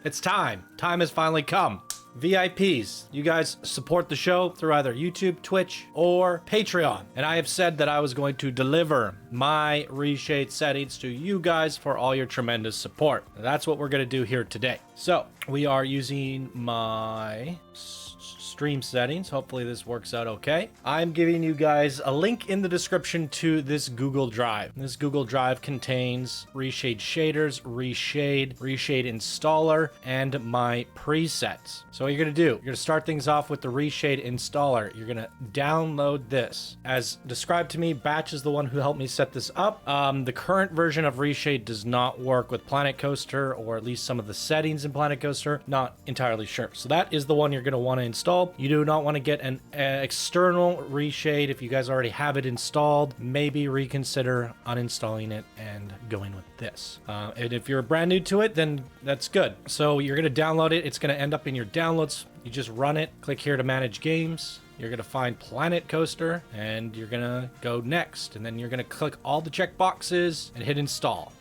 It's time. Time has finally come. VIPs, you guys support the show through either YouTube, Twitch, or Patreon. And I have said that I was going to deliver my reshade settings to you guys for all your tremendous support. And that's what we're going to do here today. So we are using my stream settings. Hopefully this works out okay. I'm giving you guys a link in the description to this Google Drive. This Google Drive contains reshade shaders, reshade installer, and my presets. So what you're gonna do, you're gonna start things off with the reshade installer. You're gonna download this. As described to me, Batch is the one who helped me set this up. The current version of reshade does not work with Planet Coaster, or at least some of the settings in Planet Coaster. Not entirely sure. So that is the one you're gonna want to install. You do not want to get an external reshade. If you guys already have it installed, maybe reconsider uninstalling it and going with this. And if you're brand new to it, then that's good. So you're going to download it. It's going to end up in your downloads. You just run it, click here to manage games. You're going to find Planet Coaster and you're going to go next. And then you're going to click all the check boxes and hit install.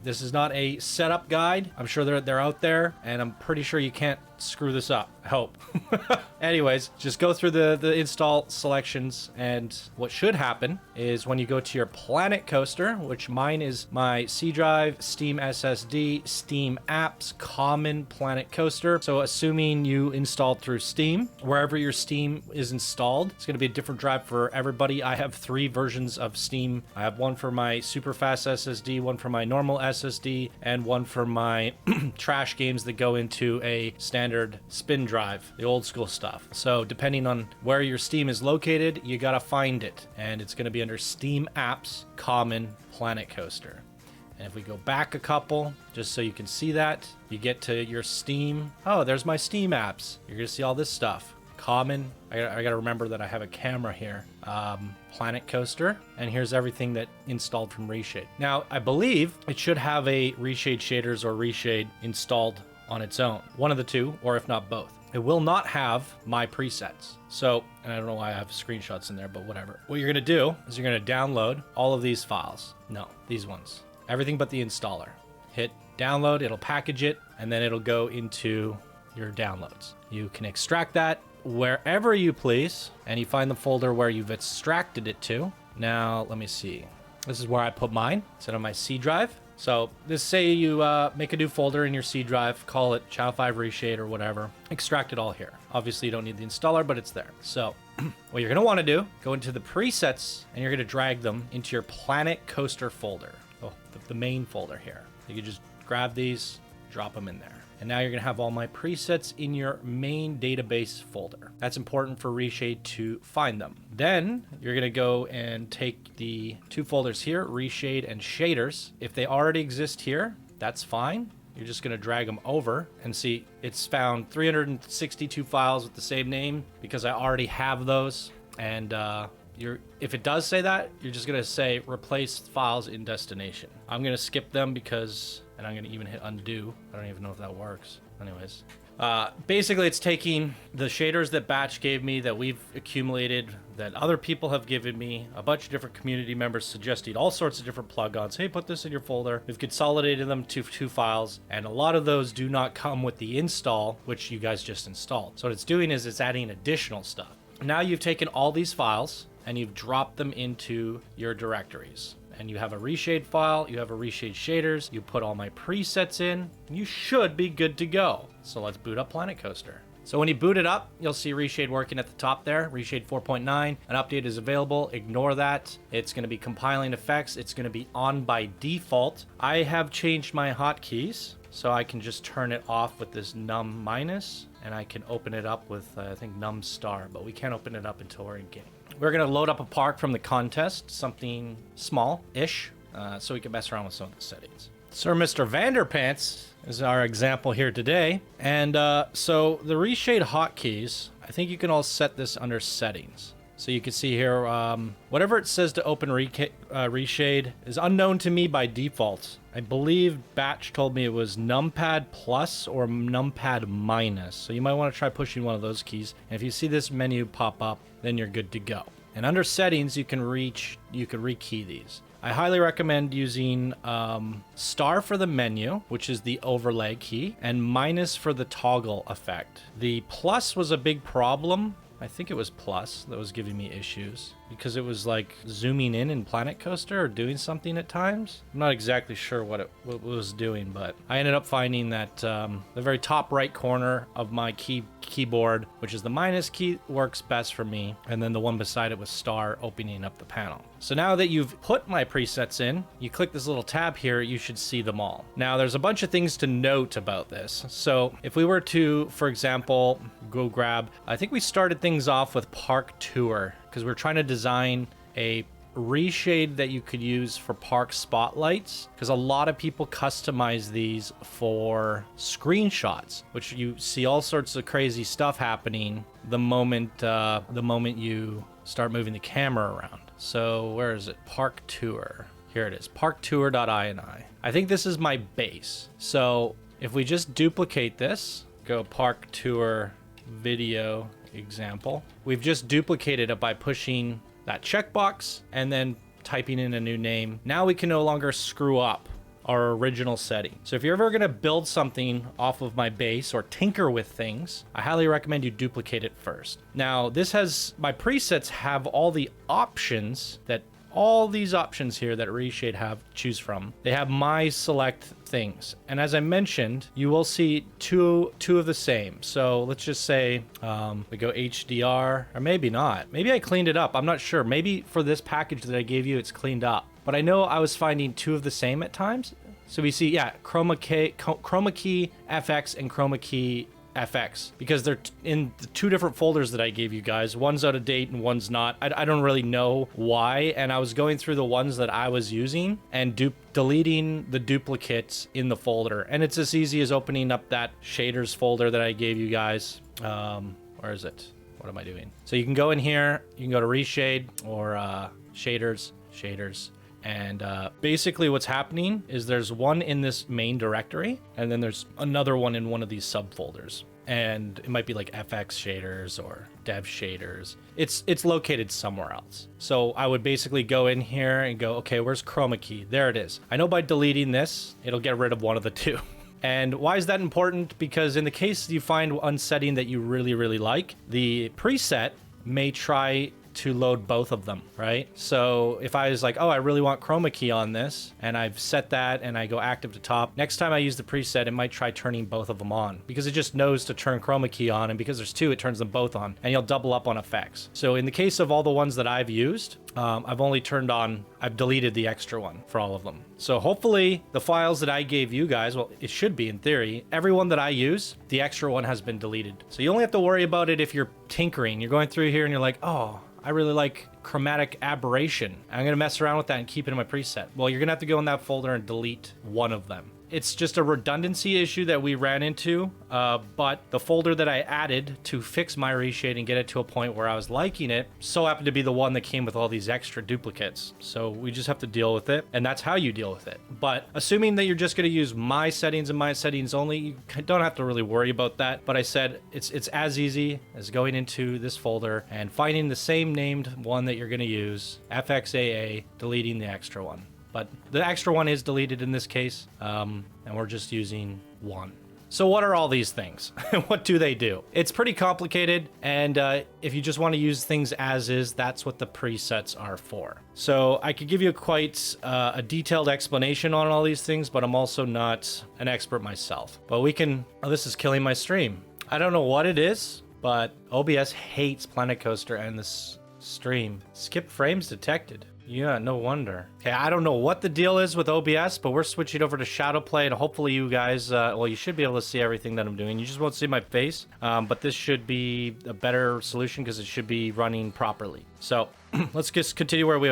This is not a setup guide. I'm sure they're out there, and I'm pretty sure you can't screw this up. I hope. Anyways, just go through the install selections, and what should happen is when you go to your Planet Coaster, which mine is my C drive, Steam SSD, Steam apps, common Planet Coaster. So assuming you installed through Steam, wherever your Steam is installed, it's going to be a different drive for everybody. I have 3 versions of Steam. I have one for my super fast SSD, one for my normal SSD, and one for my trash games that go into a standard spin drive, the old school stuff. So depending on where your Steam is located, you gotta find it, and it's going to be under Steam apps, common Planet Coaster. And if we go back a couple, just so you can see that, you get to your Steam. Oh, there's my Steam apps. You're gonna see all this stuff. Common. I gotta remember that I have a camera here. Planet Coaster, and here's everything that installed from Reshade. Now, I believe it should have a Reshade shaders or Reshade installed on its own. One of the two, or if not both. It will not have my presets. So, and I don't know why I have screenshots in there, but whatever. What you're gonna do is you're gonna download all of these files. No, these ones. Everything but the installer. Hit download, it'll package it, and then it'll go into your downloads. You can extract that wherever you please, and you find the folder where you've extracted it to. Now, let me see. This is where I put mine. It's on my C drive. So this, say you make a new folder in your C drive, call it Channel5 Reshade or whatever. Extract it all here. Obviously, you don't need the installer, but it's there. So what you're going to want to do, go into the presets, and you're going to drag them into your Planet Coaster folder. Oh, the main folder here. You can just grab these, drop them in there. And now you're going to have all my presets in your main database folder. That's important for Reshade to find them. Then you're going to go and take the 2 folders here, Reshade and Shaders. If they already exist here, that's fine. You're just going to drag them over and see it's found 362 files with the same name because I already have those. And if it does say that, you're just going to say replace files in destination. I'm going to skip them because... and I'm going to even hit undo. I don't even know if that works. Anyways. Basically, it's taking the shaders that Batch gave me, that we've accumulated, that other people have given me, a bunch of different community members suggested all sorts of different plugins. Hey, put this in your folder. We've consolidated them to 2 files, and a lot of those do not come with the install, which you guys just installed. So what it's doing is it's adding additional stuff. Now you've taken all these files, and you've dropped them into your directories. And you have a Reshade file, you have a Reshade shaders, you put all my presets in, you should be good to go. So let's boot up Planet Coaster. So when you boot it up, you'll see Reshade working at the top there, Reshade 4.9. An update is available, ignore that. It's gonna be compiling effects, it's gonna be on by default. I have changed my hotkeys, so I can just turn it off with this num minus, and I can open it up with, I think, num star, but we can't open it up until we're in game. We're going to load up a park from the contest, something small-ish, so we can mess around with some of the settings. Sir Mr. Vanderpants is our example here today. And so the Reshade hotkeys, I think you can all set this under settings. So you can see here, whatever it says to open Reshade is unknown to me by default. I believe Batch told me it was numpad plus or numpad minus. So you might want to try pushing one of those keys. And if you see this menu pop up, then you're good to go. And under settings, you can rekey these. I highly recommend using star for the menu, which is the overlay key, and minus for the toggle effect. The plus was a big problem. I think it was plus that was giving me issues because it was like zooming in Planet Coaster or doing something at times. I'm not exactly sure what it was doing, but I ended up finding that the very top right corner of my keyboard, which is the minus key, works best for me. And then the one beside it was star, opening up the panel. So now that you've put my presets in, you click this little tab here, you should see them all. Now there's a bunch of things to note about this. So if we were to, for example, go grab, I think we started things off with Park Tour because we're trying to design a reshade that you could use for park spotlights, because a lot of people customize these for screenshots, which you see all sorts of crazy stuff happening the moment you start moving the camera around. So where is it? Park Tour. Here it is, parktour.ini. I think this is my base. So if we just duplicate this, go Park Tour video example, we've just duplicated it by pushing that checkbox and then typing in a new name. Now we can no longer screw up our original setting. So if you're ever gonna build something off of my base or tinker with things, I highly recommend you duplicate it first. Now this has, my presets have all the options that all these options here that Reshade have to choose from. They have my select things. And as I mentioned, you will see two of the same. So let's just say we go HDR, or maybe not. Maybe I cleaned it up. I'm not sure. Maybe for this package that I gave you, it's cleaned up. But I know I was finding two of the same at times. So we see, yeah, chroma key FX and chroma key FX, because they're in the two different folders that I gave you guys. One's out of date and one's not. I don't really know why. And I was going through the ones that I was using and deleting the duplicates in the folder. And it's as easy as opening up that shaders folder that I gave you guys. Where is it? What am I doing? So you can go in here, you can go to reshade or shaders. And basically what's happening is there's one in this main directory, and then there's another one in one of these subfolders. And it might be like FX shaders or dev shaders. It's located somewhere else. So I would basically go in here and go, okay, where's chroma key? There it is. I know by deleting this, it'll get rid of one of the two. And why is that important? Because in the case you find one setting that you really, really like, the preset may try to load both of them, right? So if I was like, oh, I really want chroma key on this, and I've set that and I go active to top, next time I use the preset, it might try turning both of them on because it just knows to turn chroma key on, and because there's two, it turns them both on, and you'll double up on effects. So in the case of all the ones that I've used, I've deleted the extra one for all of them. So hopefully the files that I gave you guys, well, it should be in theory, every one that I use, the extra one has been deleted. So you only have to worry about it if you're tinkering. You're going through here and you're like, oh, I really like chromatic aberration. I'm gonna mess around with that and keep it in my preset. Well, you're gonna have to go in that folder and delete one of them. It's just a redundancy issue that we ran into, but the folder that I added to fix my reshade and get it to a point where I was liking it so happened to be the one that came with all these extra duplicates. So we just have to deal with it, and that's how you deal with it. But assuming that you're just going to use my settings and my settings only, you don't have to really worry about that. But I said it's as easy as going into this folder and finding the same named one that you're going to use, FXAA, deleting the extra one. But the extra one is deleted in this case, and we're just using one. So what are all these things? What do they do? It's pretty complicated, and if you just want to use things as is, that's what the presets are for. So I could give you quite a detailed explanation on all these things, but I'm also not an expert myself. But we can... Oh, this is killing my stream. I don't know what it is, but OBS hates Planet Coaster and this stream. Skip frames detected. Yeah, no wonder. Okay, I don't know what the deal is with OBS, but we're switching over to Shadowplay, and hopefully you guys, well, you should be able to see everything that I'm doing. You just won't see my face, but this should be a better solution because it should be running properly. So let's just continue where we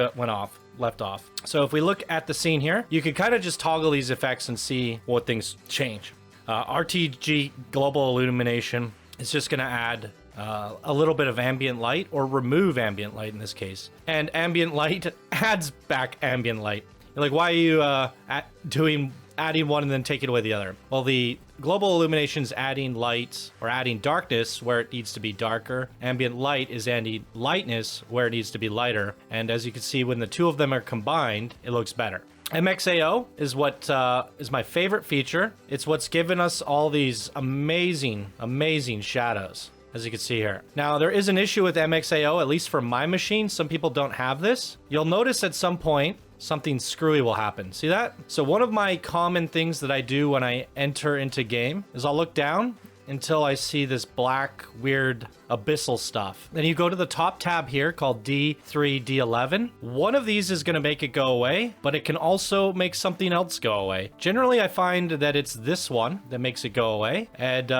left off. So if we look at the scene here, you can kind of just toggle these effects and see what things change. RTG global illumination is just going to add a little bit of ambient light, or remove ambient light in this case. And ambient light adds back ambient light. You're like, why are you doing adding one and then taking away the other. Well, the global illumination is adding light or adding darkness where it needs to be darker. Ambient light is adding lightness where it needs to be lighter. And as you can see, when the two of them are combined, it looks better. MXAO is what is my favorite feature. It's what's given us all these amazing shadows, as you can see here. Now, there is an issue with MXAO, at least for my machine. Some people don't have this. You'll notice at some point, something screwy will happen. See that? So one of my common things that I do when I enter into game is I'll look down until I see this black, weird, abyssal stuff. Then you go to the top tab here called D3, D11. One of these is going to make it go away, but it can also make something else go away. Generally, I find that it's this one that makes it go away. And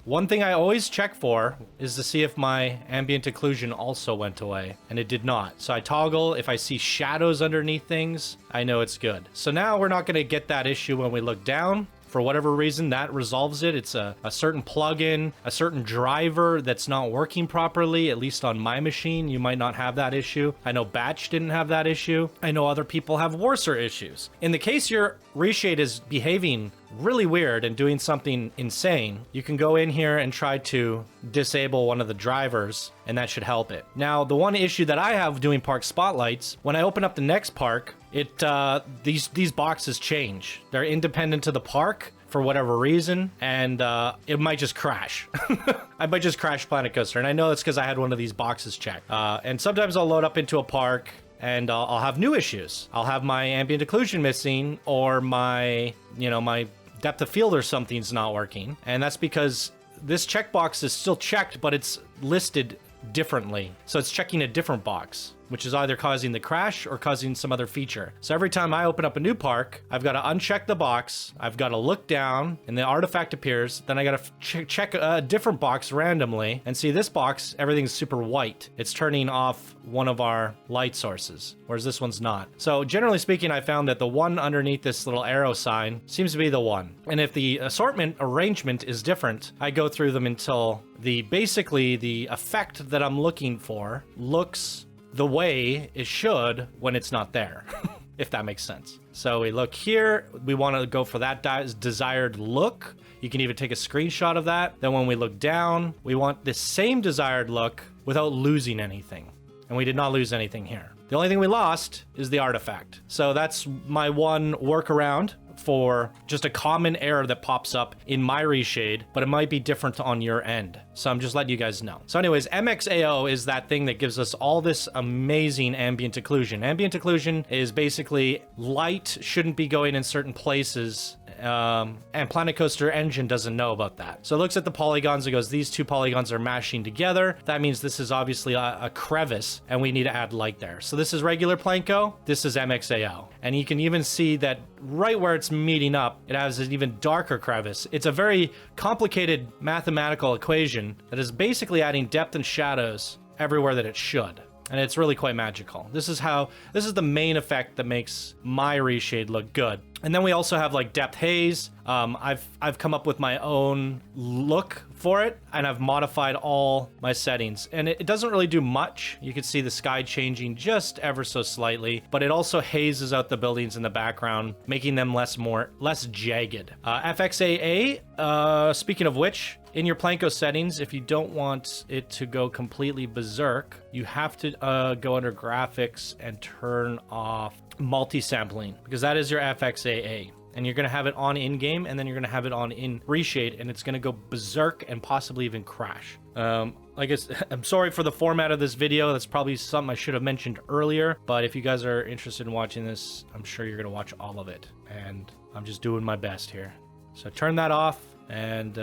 one thing I always check for is to see if my ambient occlusion also went away, and it did not. So I toggle. If I see shadows underneath things, I know it's good. So now we're not going to get that issue when we look down. For whatever reason, that resolves it. It's a certain plugin, a certain driver that's not working properly, at least on my machine. You might not have that issue. I know Batch didn't have that issue. I know other people have worse issues. In the case your reshade is behaving really weird and doing something insane, you can go in here and try to disable one of the drivers, and that should help it. Now, the one issue that I have doing park spotlights, when I open up the next park, these boxes change. They're independent to the park for whatever reason, and it might just crash. I might just crash Planet Coaster, and I know it's because I had one of these boxes checked. And sometimes I'll load up into a park and I'll have new issues. I'll have my ambient occlusion missing, or my depth of field or something's not working. And that's because this checkbox is still checked, but it's listed differently. So it's checking a different box, which is either causing the crash or causing some other feature. So every time I open up a new park, I've got to uncheck the box, I've got to look down, and the artifact appears. Then I got to check a different box randomly, and see this box, everything's super white. It's turning off one of our light sources, whereas this one's not. So generally speaking, I found that the one underneath this little arrow sign seems to be the one. And if the assortment arrangement is different, I go through them until basically the effect that I'm looking for looks the way it should when it's not there, if that makes sense. So we look here, we want to go for that desired look. You can even take a screenshot of that. Then when we look down, we want the same desired look without losing anything. And we did not lose anything here. The only thing we lost is the artifact. So that's my one workaround for just a common error that pops up in my reshade, but it might be different on your end. So I'm just letting you guys know. So anyways, MXAO is that thing that gives us all this amazing ambient occlusion. Ambient occlusion is basically light shouldn't be going in certain places, and Planet Coaster Engine doesn't know about that. So it looks at the polygons, it goes, these two polygons are mashing together. That means this is obviously a crevice, and we need to add light there. So this is regular Planko, this is MXAO. And you can even see that right where it's meeting up, it has an even darker crevice. It's a very complicated mathematical equation that is basically adding depth and shadows everywhere that it should. And it's really quite magical. This is the main effect that makes my reshade look good. And then we also have like depth haze. I've come up with my own look for it, and I've modified all my settings. And it doesn't really do much. You can see the sky changing just ever so slightly, but it also hazes out the buildings in the background, making them less jagged. FXAA, speaking of which, in your Planko settings, if you don't want it to go completely berserk, you have to go under graphics and turn off multi-sampling, because that is your FXAA. And you're going to have it on in-game, and then you're going to have it on in reshade, and it's going to go berserk and possibly even crash. I guess I'm sorry for the format of this video. That's probably something I should have mentioned earlier, but if you guys are interested in watching this, I'm sure you're going to watch all of it, and I'm just doing my best here. So turn that off, and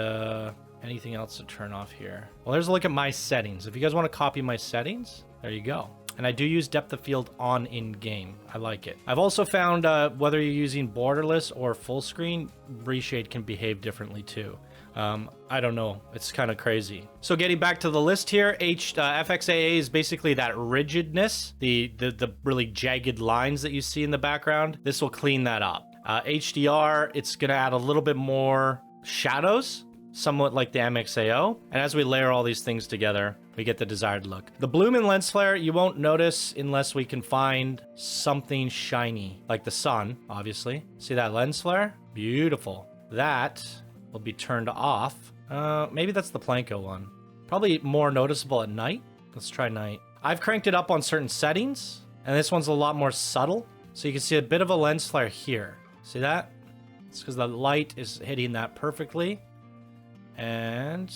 anything else to turn off here? Well, there's a look at my settings. If you guys want to copy my settings, there you go. And I do use depth of field on in-game. I like it. I've also found whether you're using borderless or full screen, reshade can behave differently too. I don't know. It's kind of crazy. So getting back to the list here, FXAA is basically that rigidness, the really jagged lines that you see in the background. This will clean that up. HDR, it's going to add a little bit more shadows somewhat like the MXAO. And as we layer all these things together, we get the desired look. The bloom and lens flare, you won't notice unless we can find something shiny, like the sun, obviously. See that lens flare? Beautiful. That will be turned off. Maybe that's the Planko one. Probably more noticeable at night. Let's try night. I've cranked it up on certain settings, and this one's a lot more subtle. So you can see a bit of a lens flare here. See that? It's because the light is hitting that perfectly. And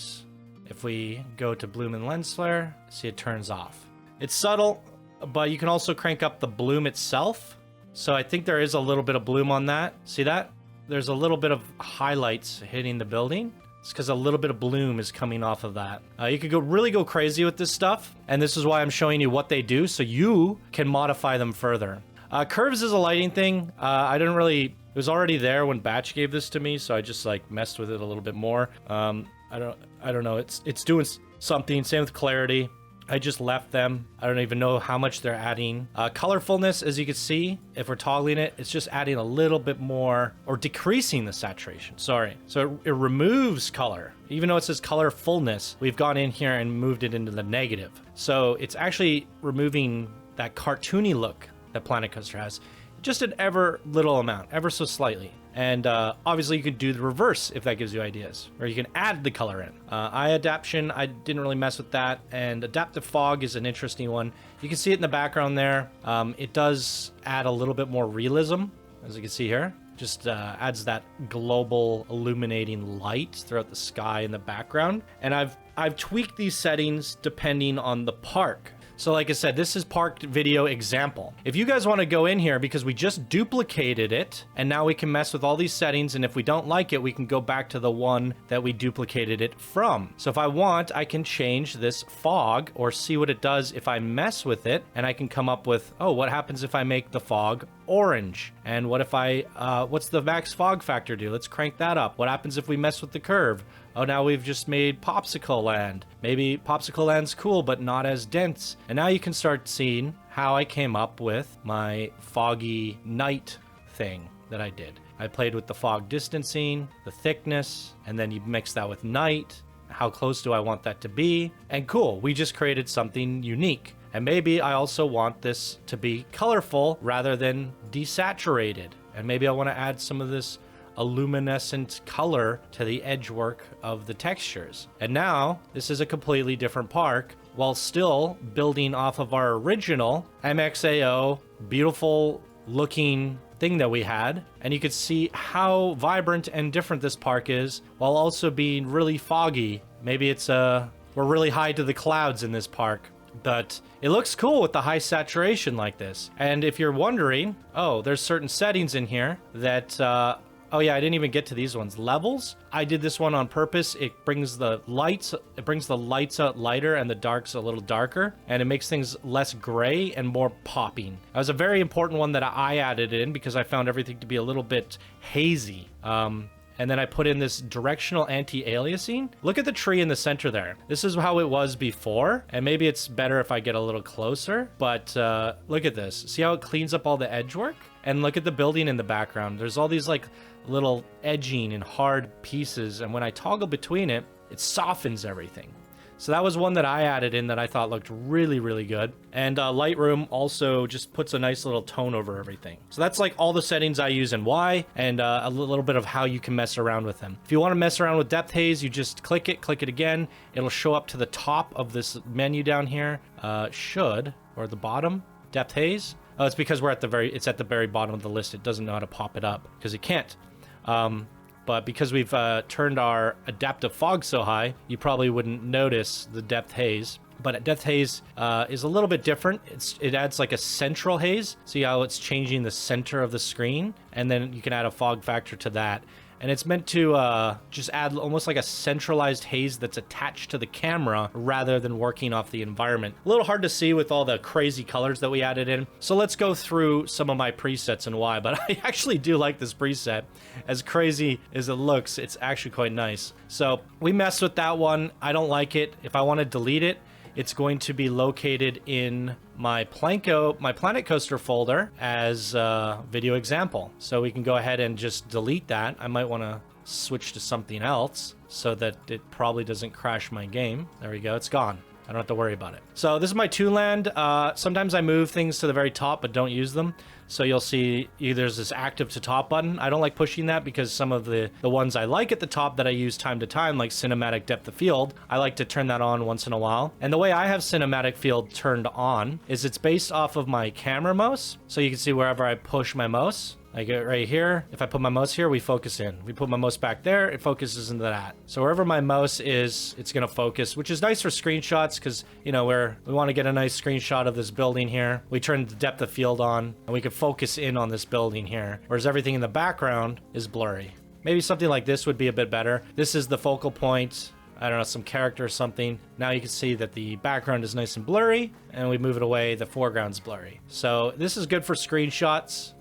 if we go to bloom and lens flare, see it turns off. It's subtle, but you can also crank up the bloom itself. So I think there is a little bit of bloom on that. See that? There's a little bit of highlights hitting the building. It's because a little bit of bloom is coming off of that. You could really go crazy with this stuff. And this is why I'm showing you what they do so you can modify them further. Curves is a lighting thing. It was already there when Batch gave this to me, so I just like messed with it a little bit more. I don't know. It's doing something. Same with clarity. I just left them. I don't even know how much they're adding. Colorfulness, as you can see, if we're toggling it, it's just adding a little bit more, or decreasing the saturation, sorry. So it removes color. Even though it says colorfulness, we've gone in here and moved it into the negative. So it's actually removing that cartoony look that Planet Coaster has. Just an ever little amount, ever so slightly. And obviously you can do the reverse if that gives you ideas, or you can add the color in. Eye adaptation, I didn't really mess with that. And adaptive fog is an interesting one. You can see it in the background there. It does add a little bit more realism, as you can see here. Just adds that global illuminating light throughout the sky in the background. And I've tweaked these settings depending on the park. So like I said, this is parked video example. If you guys want to go in here, because we just duplicated it, and now we can mess with all these settings, and if we don't like it, we can go back to the one that we duplicated it from. So if I want, I can change this fog, or see what it does if I mess with it, and I can come up with, oh, what happens if I make the fog orange? And what if what's the max fog factor do? Let's crank that up. What happens if we mess with the curve? Oh, now we've just made Popsicle Land. Maybe Popsicle Land's cool, but not as dense. And now you can start seeing how I came up with my foggy night thing that I did. I played with the fog distancing, the thickness, and then you mix that with night. How close do I want that to be? And cool, we just created something unique. And maybe I also want this to be colorful rather than desaturated. And maybe I want to add some of this a luminescent color to the edge work of the textures. And now this is a completely different park while still building off of our original MXAO beautiful looking thing that we had. And you could see how vibrant and different this park is while also being really foggy. Maybe it's we're really high to the clouds in this park, but it looks cool with the high saturation like this. And if you're wondering, oh, there's certain settings in here that oh yeah, I didn't even get to these ones. Levels, I did this one on purpose. It brings the lights out lighter and the darks a little darker, and it makes things less gray and more popping. That was a very important one that I added in because I found everything to be a little bit hazy. And then I put in this directional anti-aliasing. Look at the tree in the center there. This is how it was before, and maybe it's better if I get a little closer, but look at this. See how it cleans up all the edge work? And look at the building in the background. There's all these like little edging and hard pieces, and when I toggle between it, it softens everything. So that was one that I added in that I thought looked really, really good. And Lightroom also just puts a nice little tone over everything. So that's like all the settings I use and why, and a little bit of how you can mess around with them. If you want to mess around with depth haze, you just click it again. It'll show up to the top of this menu down here. Or the bottom, depth haze. Oh, it's because it's at the very bottom of the list. It doesn't know how to pop it up because it can't. But because we've turned our adaptive fog so high, you probably wouldn't notice the depth haze. But depth haze is a little bit different. It adds like a central haze. See how it's changing the center of the screen? And then you can add a fog factor to that. And it's meant to just add almost like a centralized haze that's attached to the camera rather than working off the environment. A little hard to see with all the crazy colors that we added in. So let's go through some of my presets and why. But I actually do like this preset. As crazy as it looks, it's actually quite nice. So we messed with that one. I don't like it. If I want to delete it, it's going to be located in my Planet Coaster folder as a video example. So we can go ahead and just delete that. I might want to switch to something else so that it probably doesn't crash my game. There we go. It's gone. I don't have to worry about it. So this is my Toonland. Sometimes I move things to the very top, but don't use them. So you'll see there's this active to top button. I don't like pushing that because some of the ones I like at the top that I use time to time, like cinematic depth of field, I like to turn that on once in a while. And the way I have cinematic field turned on is it's based off of my camera mouse. So you can see wherever I push my mouse, like right here, if I put my mouse here, we focus in. We put my mouse back there, it focuses into that. So wherever my mouse is, it's gonna focus, which is nice for screenshots because, you know, we want to get a nice screenshot of this building here. We turn the depth of field on and we can focus in on this building here, whereas everything in the background is blurry. Maybe something like this would be a bit better. This is the focal point. I don't know, some character or something. Now you can see that the background is nice and blurry, and we move it away, the foreground's blurry. So this is good for screenshots.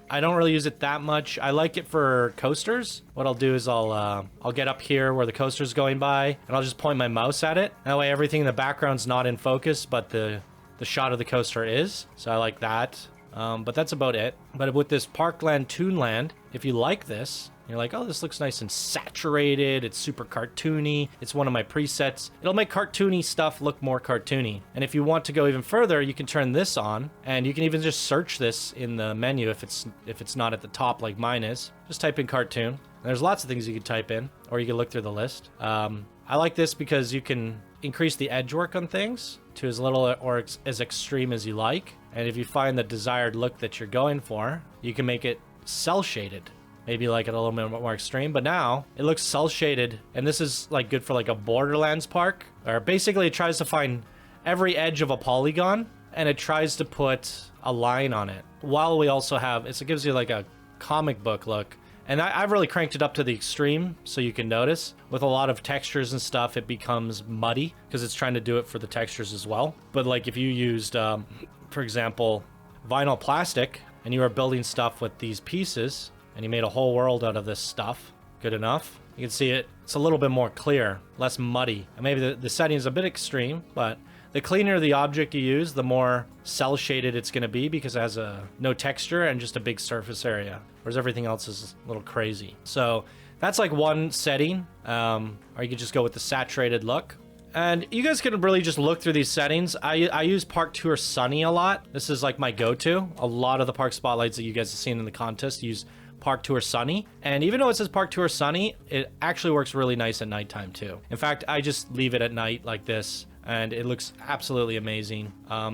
I don't really use it that much. I like it for coasters. What I'll do is I'll get up here where the coaster's going by, and I'll just point my mouse at it. That way everything in the background's not in focus, but the shot of the coaster is. So I like that. But that's about it. But with this Parkland Toonland, if you like this, you're like, oh, this looks nice and saturated. It's super cartoony. It's one of my presets. It'll make cartoony stuff look more cartoony. And if you want to go even further, you can turn this on, and you can even just search this in the menu if it's not at the top like mine is. Just type in cartoon. And there's lots of things you can type in, or you can look through the list. I like this because you can increase the edge work on things to as little or as extreme as you like. And if you find the desired look that you're going for, you can make it cell shaded. Maybe like it a little bit more extreme, but now it looks cell shaded, and this is like good for like a Borderlands park, or basically it tries to find every edge of a polygon and it tries to put a line on it. While we also have, it gives you like a comic book look, and I've really cranked it up to the extreme so you can notice. With a lot of textures and stuff, it becomes muddy because it's trying to do it for the textures as well. But like if you used, for example, vinyl plastic, and you were building stuff with these pieces, and you made a whole world out of this stuff, good enough, you can see it's a little bit more clear, less muddy. And maybe the setting is a bit extreme, but the cleaner the object you use, the more cell shaded it's going to be because it has no texture and just a big surface area, whereas everything else is a little crazy. So that's like one setting, or you could just go with the saturated look. And you guys can really just look through these settings. I use Park Tour Sunny a lot. This is like my go-to. A lot of the park spotlights that you guys have seen in the contest use Park Tour Sunny. And even though it says Park Tour Sunny, it actually works really nice at nighttime too. In fact, I just leave it at night like this, and it looks absolutely amazing.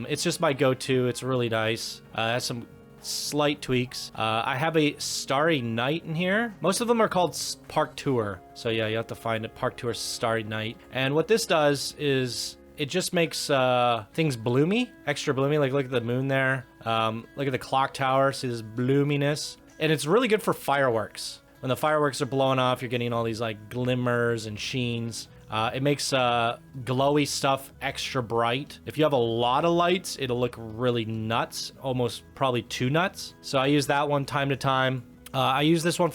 It's just my go-to. It's really nice. It has some slight tweaks. I have a Starry Night in here. Most of them are called Park Tour. So yeah, you have to find it, Park Tour Starry Night. And what this does is it just makes things bloomy, extra bloomy. Like look at the moon there. Look at the clock tower. See this bloominess. And it's really good for fireworks. When the fireworks are blowing off, you're getting all these like glimmers and sheens. It makes glowy stuff extra bright. If you have a lot of lights, it'll look really nuts, almost probably too nuts. So I use that one time to time. I use this one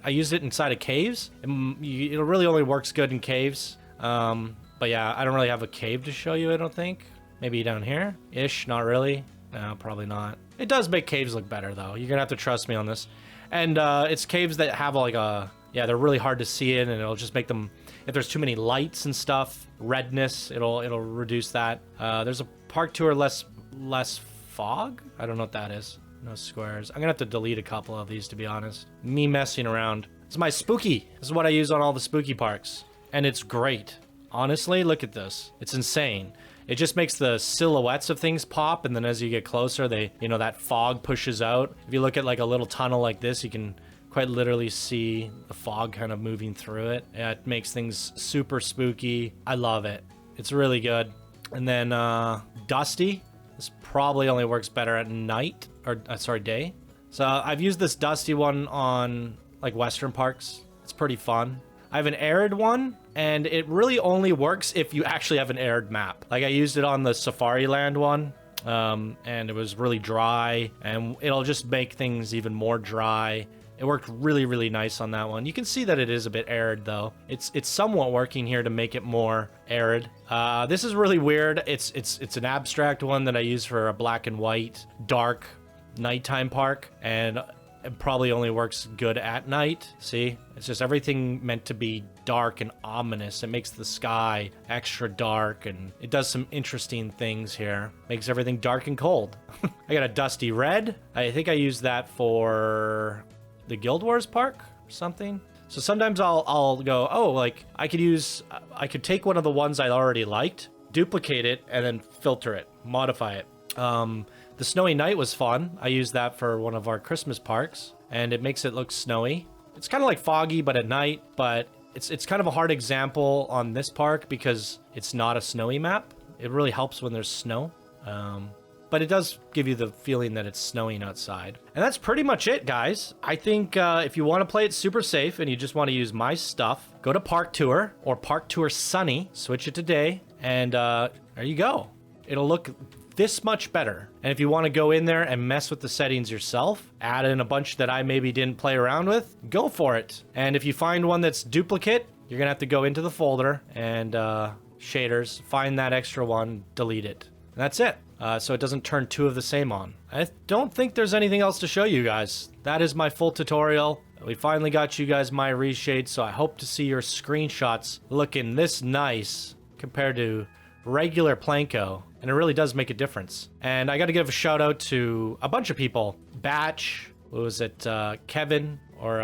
I use it inside of caves. It really only works good in caves. But yeah, I don't really have a cave to show you, I don't think. Maybe down here-ish, not really. No, probably not. It does make caves look better though. You're gonna have to trust me on this. And it's caves that have like yeah, they're really hard to see in, and it'll just make them, if there's too many lights and stuff, redness, it'll reduce that. There's a Park Tour less fog. I don't know what that is. No squares. I'm gonna have to delete a couple of these to be honest. Me messing around. It's my spooky. This is what I use on all the spooky parks, and it's great. Honestly, look at this. It's insane. It just makes the silhouettes of things pop, and then as you get closer, that fog pushes out. If you look at like a little tunnel like this, you can quite literally see the fog kind of moving through it. Yeah, it makes things super spooky. I love it. It's really good. And then Dusty. This probably only works better at night, or day. So I've used this Dusty one on like Western parks. It's pretty fun. I have an arid one, and it really only works if you actually have an arid map. Like I used it on the Safari Land one, and it was really dry, and it'll just make things even more dry. It worked really, really nice on that one. You can see that it is a bit arid though. It's somewhat working here to make it more arid. This is really weird. It's an abstract one that I use for a black and white, dark, nighttime park, and it probably only works good at night. See, it's just everything meant to be dark and ominous. It makes the sky extra dark, and it does some interesting things here. Makes everything dark and cold. I got a dusty red. I think I used that for the Guild Wars Park or something. So sometimes I'll go, oh, like I could take one of the ones I already liked, duplicate it, and then filter it, modify it. The Snowy Night was fun. I used that for one of our Christmas parks, and it makes it look snowy. It's kind of like foggy, but at night, but it's kind of a hard example on this park because it's not a snowy map. It really helps when there's snow. But it does give you the feeling that it's snowing outside. And that's pretty much it, guys. I think if you want to play it super safe and you just want to use my stuff, go to Park Tour or Park Tour Sunny, switch it to day, and there you go. It'll look this much better. And if you want to go in there and mess with the settings yourself, add in a bunch that I maybe didn't play around with, go for it. And if you find one that's duplicate, you're gonna have to go into the folder and shaders, find that extra one, delete it. And that's it. So it doesn't turn two of the same on. I don't think there's anything else to show you guys. That is my full tutorial. We finally got you guys my reshade, so I hope to see your screenshots looking this nice compared to regular Planko. And it really does make a difference. And I got to give a shout out to a bunch of people. Batch, what was it, Kevin, or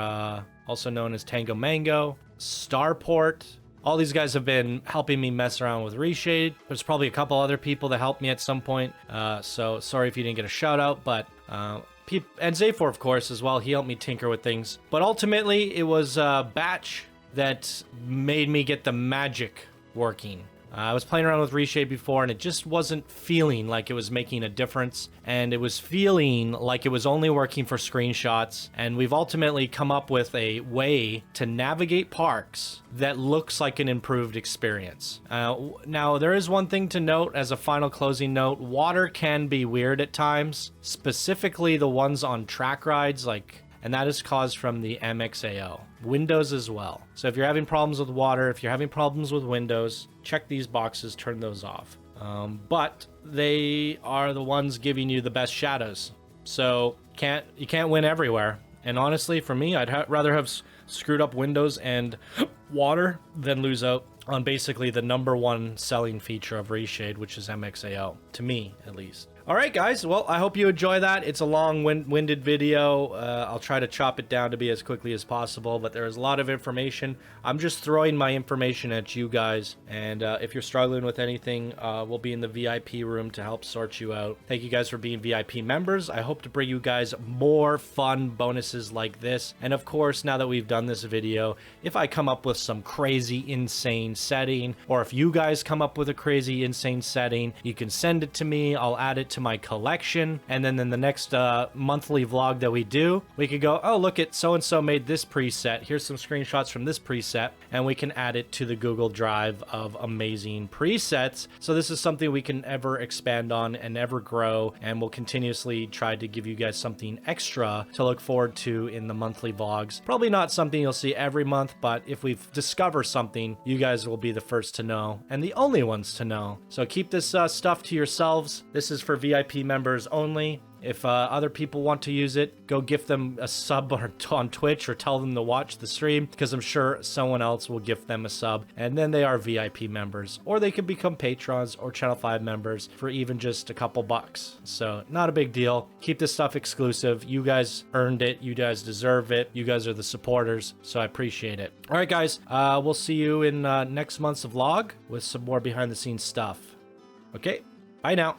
also known as Tango Mango, Starport. All these guys have been helping me mess around with reshade. There's probably a couple other people that helped me at some point. So sorry if you didn't get a shout out, but and Zafor, of course, as well. He helped me tinker with things. But ultimately, it was Batch that made me get the magic working. I was playing around with reshade before, and it just wasn't feeling like it was making a difference, and it was feeling like it was only working for screenshots. And we've ultimately come up with a way to navigate parks that looks like an improved experience. Now, there is one thing to note as a final closing note. Water can be weird at times, specifically the ones on track rides, and that is caused from the MXAO. Windows as well. So if you're having problems with water, if you're having problems with windows, check these boxes, turn those off. But they are the ones giving you the best shadows. So you can't win everywhere. And honestly, for me, I'd rather have screwed up windows and water than lose out on basically the #1 selling feature of reshade, which is MXAO, to me at least. All right, guys. Well, I hope you enjoy that. It's a long-winded video. I'll try to chop it down to be as quickly as possible, but there is a lot of information. I'm just throwing my information at you guys, and if you're struggling with anything, we'll be in the VIP room to help sort you out. Thank you guys for being VIP members. I hope to bring you guys more fun bonuses like this. And of course, now that we've done this video, if I come up with some crazy, insane setting, or if you guys come up with a crazy, insane setting, you can send it to me. I'll add it to my collection, and then in the next monthly vlog that we do, we could go, oh, look at so-and-so made this preset, here's some screenshots from this preset, and we can add it to the Google Drive of amazing presets. So this is something we can ever expand on and ever grow, and we'll continuously try to give you guys something extra to look forward to in the monthly vlogs. Probably not something you'll see every month, but if we discover something, you guys will be the first to know and the only ones to know. So keep this stuff to yourselves. This is for VIP members only. If other people want to use it, go gift them a sub on Twitch or tell them to watch the stream, because I'm sure someone else will gift them a sub, and then they are VIP members. Or they can become patrons or Channel 5 members for even just a couple bucks. So not a big deal. Keep this stuff exclusive. You guys earned it. You guys deserve it. You guys are the supporters, so I appreciate it. All right, guys. We'll see you in next month's vlog with some more behind the scenes stuff. Okay, bye now.